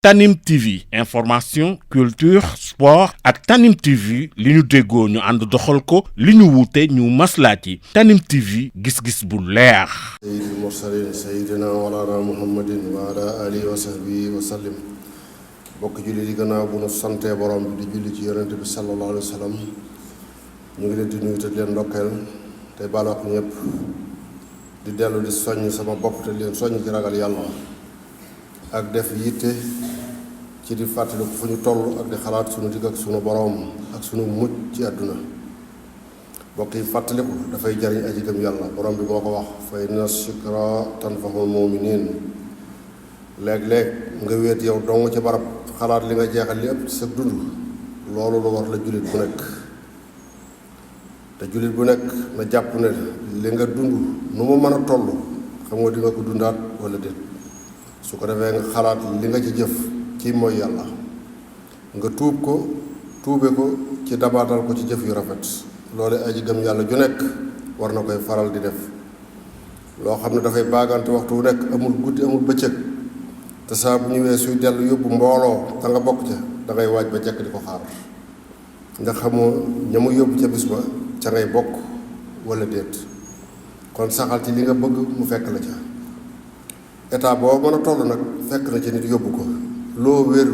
Tanim TV information culture sport ak Tanim TV li ñu déggoo ñu ànd doxal ko li ñu wuute ñu maslaa ci Tanim TV gis-gis bu leer. sayyidil mursalin sayyidina walana muhammadin wa ala alihi wa sahbihi wa sallim. bokk julli di gannaaw bu nu santee borom bi di julli ci yonente bi sallallahu alayhi wa sallam ñu ngi leen di nuyu te leen ndokkeel te baal wax ñëpp di dellu di soññ sama bopp te leen soññ ci ragal yàlla ak def yitte ci di fàttaliku fu ñu toll ak di xalaat sunu digg ak sunu boroom ak sunu mucc ci àdduna. bokk yi fàttaliku dafay jariñ aji gëm yàlla borom bi moo ko wax fa inna shikra tanfa'ul mu'minin. léeg-léeg nga wéet yow dong ci barab xalaat li nga jeexal li ëpp ci sa dund loolu lu war la jullit bu nekk te jullit bu nekk na jàpp ne li nga dund nu mu mën a toll xam nga di nga ko dundaat wala déet. su ko defee nga xalaat li nga ci jëf ci mooy yàlla nga tuube ko ci dabaatal ko ci jëf yu rafet. loolu aji gëm yàlla ju nekk war na koy faral di def loo xam ne dafay baagante waxtu wu nekk amul guddi amul bëccëg te saa bu ñëwee suy dellu yóbbu mbooloo da nga bokk ca da ngay waaj ba jekk di ko xaar ndax xamoo ña mu yóbbu ca bis ba ca ngay bokk wala déet. kon saxal ci li nga bëgg mu fekk la ca état boo mën a toll nag fekk na ci nit yóbbu ko loo wér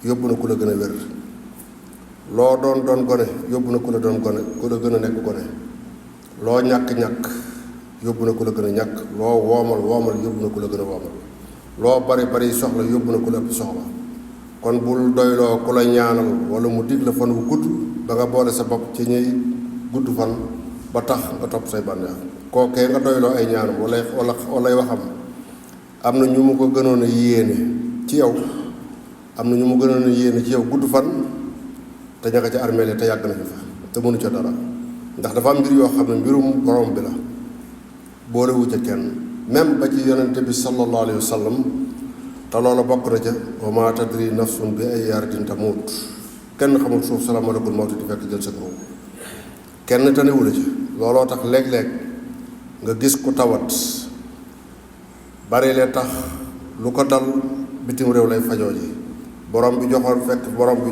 yóbbu na ku la gën a wér. loo doon gone yóbbu na ku la doon gone ku la gën a nekk gone. loo ñàkk yóbbu na ku la gën a ñàkk. loo woomal yóbbu na ku la gën a woomal. loo bari soxla yóbbu na ku la ëpp soxla. kon bul doyloo ku la ñaanal wala mu dig la fan wu gudd ba nga boole sa bopp ci ñuy gudd fan ba tax nga topp say bànneex. kookee nga doyloo ay ñaanam wala waxam am na ñu mu ko gënoon a yéene ci yow gudd fan te ñaka ca armeel te yàgg nañu fa te mënu ca dara ndax dafa am mbir yoo xam ne mbirum borom bi la boolewu ca kenn même ba ci yonente bi sallallahu alayhi wa sallam te loola bokk na ca wa ma tadri nafsun bi ay ardin tamut kenn xamul suuf sala malakul mawti di fekk jël sa kaw kenn tanewula ci. looloo tax léeg-léeg nga gis ku tawat bari lee tax lu ko dal bitim réew lay fajoo ji borom bi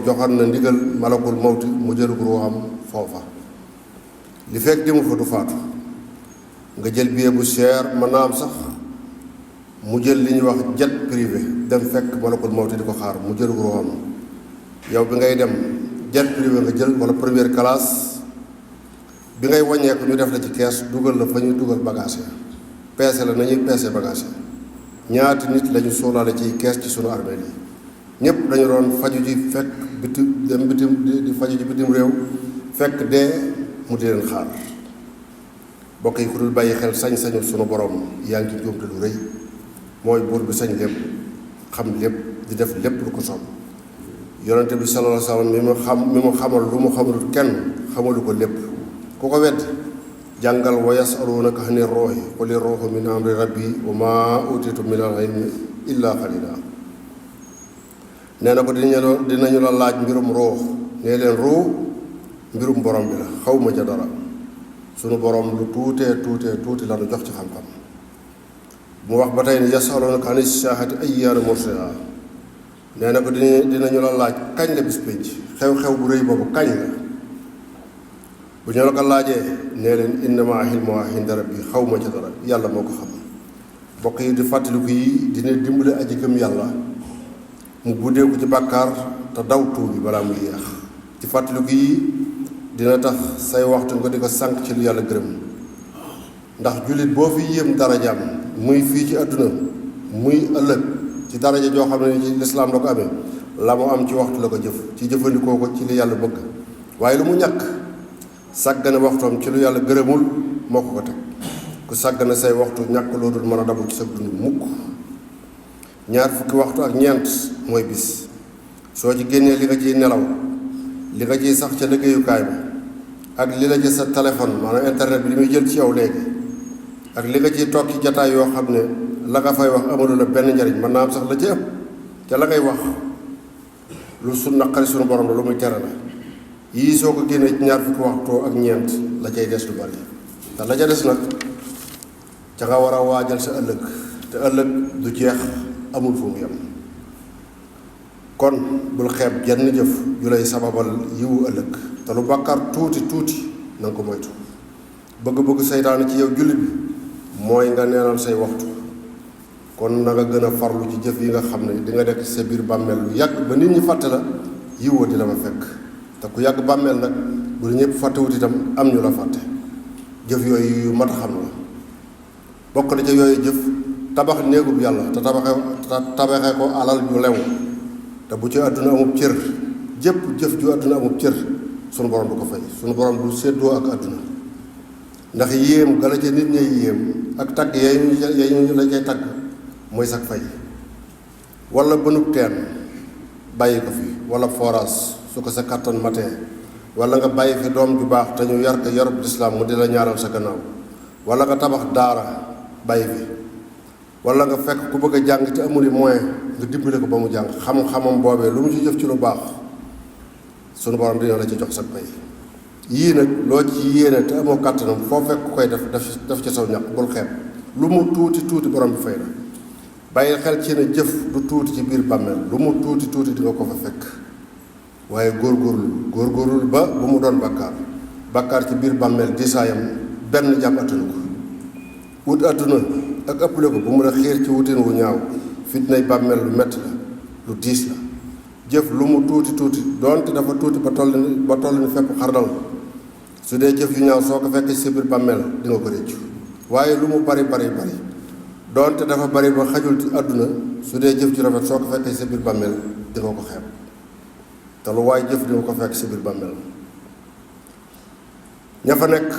joxoon na ndigal malakul mawti mu jël ruuxam foofa li fekk jëmu fa du faatu. nga jël billet bu cher mën naa am sax mu jël li ñuy wax jet privé dem fekk malakul mawti di ko xaar mu jël ruuxam. yow bi ngay dem jet privé nga jël wala première classe bi ngay wàññeeku ñu def la ci kees dugal la fa ñuy dugal bagage ya peese la nañuy peese bagage ya ñaati nit lañu suulaale ci kees ci sunu armée yi ñëpp dañu doon faju ji fekk di faju ji bitim réew fekk dee mu di leen xaar. bokk yi ku dul bàyyi xel sañ-sañu sunu borom yaa ngi ci njuumte lu rëy. mooy buur bi sañ lépp xam lépp di def lépp lu ko soob. yonente bi sallallahu alayhi wa sallam mi mu xamal lu mu xamalul kenn xamalu ko lépp. ku ko wedd jàngal wa yasalunaka ani ruuhi quli ruuhu min amri rabbi wa ma utitu min al ilmi illa qalila. nee na ko dinañu la laaj mbirum ruux nee leen ruux mbirum borom bi la xawma ca dara. sunu borom lu tuuti la nu jox ci xam-xam. mu wax ba tey ni yasalunaka ani saa'ati ayyaana mursaha nee na ko dinañu la laaj kañ la bis pénc xew-xew bu rëy boobu kañ la. bu ñu la ko laajee nee leen innamaa ilmuhaa inda rabbi xawma ca dara yàlla moo ko xam. bokk yi di fàttaliku yi dina dimbale aji gëm yàlla mu buddeeku ci bàkkaar te daw tuubi balaa muy yeex. ci fàttaliku yi dina tax say waxtu nga di ko sànq ci lu yàlla gërëm ndax jullit boo fi yéem darajaam muy fii ci àdduna muy ëllëg ci daraja joo xam ne ci lislaam la ko amee la mu am ci waxtu la ko jëf ci jëfandikoo ko ci li yàlla bëgg. waaye lu mu ñàkk sàggane waxtoom ci lu yàlla gërëmul moo ko teg. ku sàggane say waxtu ñàkk loo dul mën a dabu ci sa dund mukk. 20 waxtu ak ñeent mooy bis soo ci génnee li nga ciy nelaw li nga ciy sax ca liggéeyukaay ba ak li la ci sa téléphone maanaam internet bi li muy jël ci yow léegi ak li nga ciy toog ci jataay yoo xam ne la nga fay wax amalu la benn njariñ mën naa am sax la ci ëpp ca la ngay wax lu su naqari sunu borom la lu muy tere la. yii soo ko génnee ci 20 waxtu ak ñeent la cay des lu bari te la ca des nag ca nga war a waajal sa ëllëg te ëllëg du jeex amul fu mu yem. kon bul xeeb jenn jëf ju lay sababal yiwu ëllëg te lu bàkkaar tuuti tuuti na nga ko moytu. bëgg-bëgg seytaane ci yow jullit bi mooy nga neenal say waxtu, kon na nga gën a farlu ci jëf yi nga xam ne di nga nekk sa biir bàmmeel lu yàgg ba nit ñi fàtte la yiwoo di la fa fekk. te ku yàgg bàmmeel nag bu ñëpp fàttewut itam am ñu la fàtte. jëf yooyu yu mat a xam la. bokk na ca yooyu jëf tabax néegub yàlla te tabaxee ko alal ju lew, te bu ci àdduna amub cër, jëpp jëf ju àdduna amub cër sunu borom du ko fay. sunu borom du séddoo ak àdduna, ndax yéem gala ca nit ñay yéem ak tagg yañu la cay tagg mooy sag fay. wala bënub teen bàyyi ko fi, wala forage su ko sa kàttan matee, wala nga bàyyi fi doom ju baax te ñu yar ko yarub lislaam mu di la ñaaral sa gannaaw, wala nga tabax daara bàyyi fi, wala nga fekk ku bëgg a jàng te amul moyen nga dimbale ko ba mu jàng xam-xamam boobee lu mu ci jëf ci lu baax sunu borom dina la ci jox sa pay. yii nag loo ci yéene te amoo kàttanam foo fekk ku koy def ci saw ñaq bul xeeb, lu mu tuuti tuuti borom bi fay la. bàyyi xel ci ne jëf du tuuti ci biir bàmmeel, lu mu tuuti tuuti di nga ko fa fekk. waaye góorgóorlu ba bu mu doon bàkkaar ci biir bàmmeel diisaayam benn jàmm attanu ko. wut àdduna ak ëppale ko bu mu la xiir ci wutin wu ñaaw. fitnay bàmmeel lu metti la, lu diis la. jëf lu mu tuuti tuuti doonte dafa tuuti ba toll ni fepp xardal, su dee jëf yu ñaaw soo ko fekkee ci biir bàmmeel di nga ko réccu. waaye lu mu bari doonte dafa bari ba xajul ci àdduna, su dee jëf ju rafet soo ko fekkee ci biir bàmmeel di nga ko xeeb. te lu waay jëf di nga ko fekk ci biir bàmmeel. ña fa nekk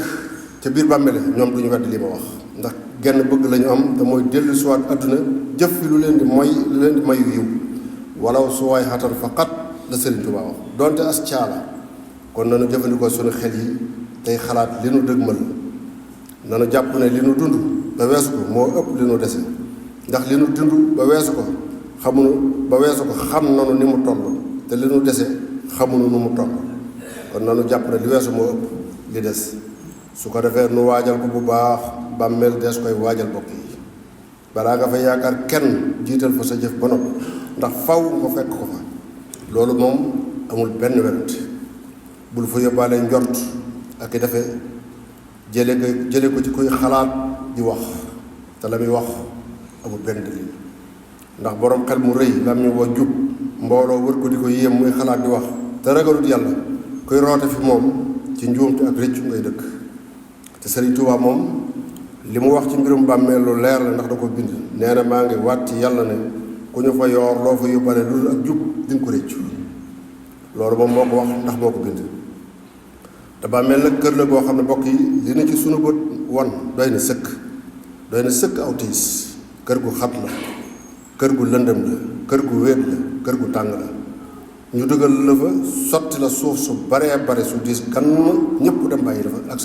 ca biir bàmmeel ñoom duñu wedd li ma wax, ndax genn bëgg lañu am te mooy dellu siwaat àdduna jëf fi lu leen di mayu yiw. walaw su waay xatar faqat la Sëriñ Tuubaa wax, doonte as caala. kon nanu jëfandikoo sunu xel yi tey xalaat li nu dëgmal. nanu jàpp ne li nu dund ba weesu ko moo ëpp li nu dese, ndax li nu dund ba weesu ko xam nanu ni mu toll, te li nu dese xamunu nu mu toll. kon nanu jàpp ne li weesu moo ëpp li des. su ko defee nu waajal ko bu baax. bàmmeel dees koy waajal bokk yi balaa nga fa yaakaar kenn jiital fa sa jëf ba noppi, ndax faw nga fekk ko fa. loolu moom amul benn werante. bul fa yóbbaale njort ak i defee jële ko ci kuy xalaat di wax te la muy wax amul benn dalil. ndax borom xel mu rëy lam ñu wa jub mbooloo wër ko di ko yéem muy xalaat di wax te ragalut yàlla, kuy roote fi moom ci njuumte ak rëccu ngay dëkk. te Sëriñ Tuubaa moom li mu wax ci mbirum bàmmeel lu leer la, ndax da ko bind. nee na maa ngi waat ci yàlla ne ku ñu fa yoor loo fa yóbbale lu dul ak jub di nga ko rëccu. loolu moom moo ko wax ndax moo ko bind. te bàmmeel nag kër la goo xam ne bokk yi li na ci sunu bët won doy na sëkk aw tiis. kër gu xat la, kër gu lëndëm la, kër gu wéet la, kër gu tàng la. ñu dugal la fa sotti la suuf su baree bare su diis gan ñëpp dem bàyyi la fa ak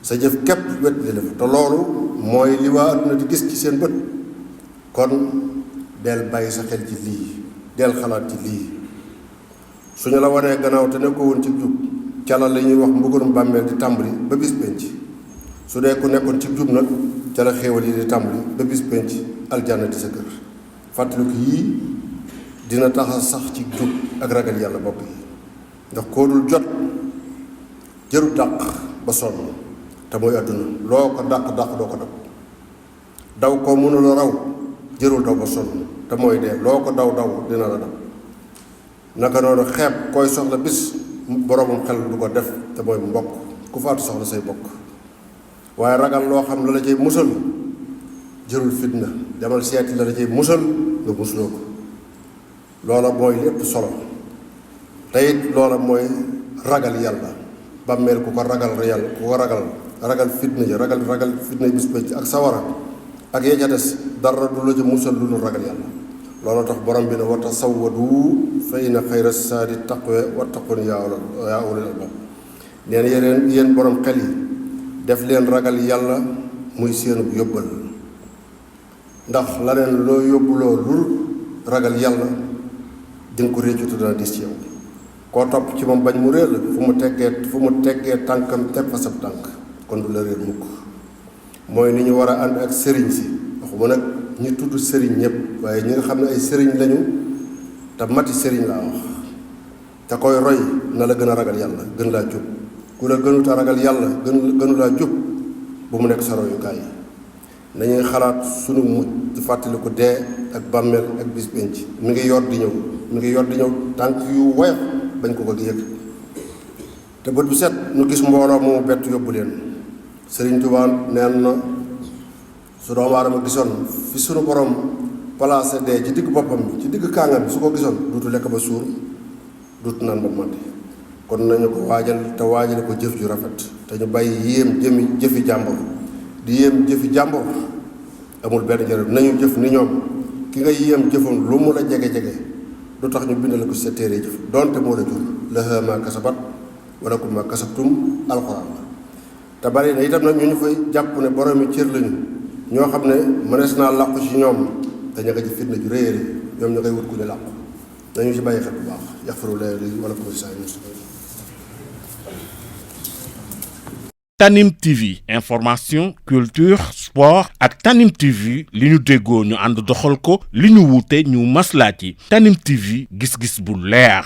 sa jëf képp wet li la fa. te loolu mooy li waa àdduna di gis ci seen bët. kon del bàyyi sa xel ci lii, del xalaat ci lii. suñu la wanee gannaaw te nekkoo woon ci jub, ca la ñuy wax mbugalum bàmmeel di tàmbali ba bis penc. su dee ku nekkoon ci jub nag ca la xéewal yi di tàmbali ba bis penc aljanna di sa kër. fàttaliku yii dina taxa sax ci jub ak ragal yàlla bokk yi, ndax koo dul jot jëru dàq ba sonn, te mooy àdduna. loo ko dàq doo ko daw ko mënula raw jërul daw ba sonn, te mooy dee. loo ko daw dina la daw. naka noonu xeeb koy soxla bis boromam xel du ko def, te mooy mbokk. ku faatu soxla say bokk. waaye ragal loo xam la cay musal jërul fitna. demal seeti la cay musal nga musloo ko. loola mooy lépp solo. te it loola mooy ragal yàlla. bàmmeel ku ko ragal fitna ji ragal fitna bis pénc ak sawara ak yee ca des dara du la ca musal lu dul ragal yàlla. loolu tax borom bi ne wa tasawwadu fa inna xayra saadi taqwa wattaqun yaa ulil albaab. nee na yéen borom xel yi def leen ragal yàlla muy seenu yóbbal, ndax la leen loo yóbbuloo lul ragal yàlla di nga ko réccu te dana dis ci yow. koo topp ci moom bañ mu réer la fu mu teggee tànkam teg fa sab tànk, kon du la réer mukk. mooy ni ñu war a ànd ak sëriñ si. waxuma nag ñi tudd sëriñ ñëpp, waaye ñi nga xam ne ay sëriñ lañu te mati sëriñ laa wax te koy roy na la gën a ragal yàlla gën laa jub ku la gënut a ragal yàlla gënu laa jub bu mu nekk sa royukaay nañuy xalaat sunu mujj di fàttaliku dee ak bàmmeel ak bis penc mi ngi yor di ñëw tànk yu woyof bañ ko yëg te bët bu set nu gis mbooloo moomu bett yóbbu leen Sëriñ Tuubaa neen na su doomu aadama gisoon fi sunu borom placé dee ci digg boppam bi ci digg kàngam bi su ko gisoon duutu lekk ba suur duutu naan ba màndi kon nañu ko waajal te waajale ko jëf ju rafet te ñu bàyyi yéem jëfi jàmbur di yéem jëfi jàmbur amul benn njëriñ nañu jëf ni ñoom ki nga yéem jëfam lu mu la jege-jege du tax ñu bindal ko sa téere jëf donte moo la jur lahaa maa kasabat wala kum maa kasabtum alxuraan la te bari na itam nag ñu fay jàpp ne boroomi cër lañu ñoo xam ne mënees naa làqu ci ñoom te ña nga ci fitna ju rëy ñoom ña koy wut ku ne làqu nañu ci bàyyi xel bu baax yaxfirullaahu li wala kum saa Tanim TV information culture sport ak Tanim TV li ñu déggoo ñu ànd doxal ko li ñu wuute ñu maslaa ci Tanim TV gis-gis bu leer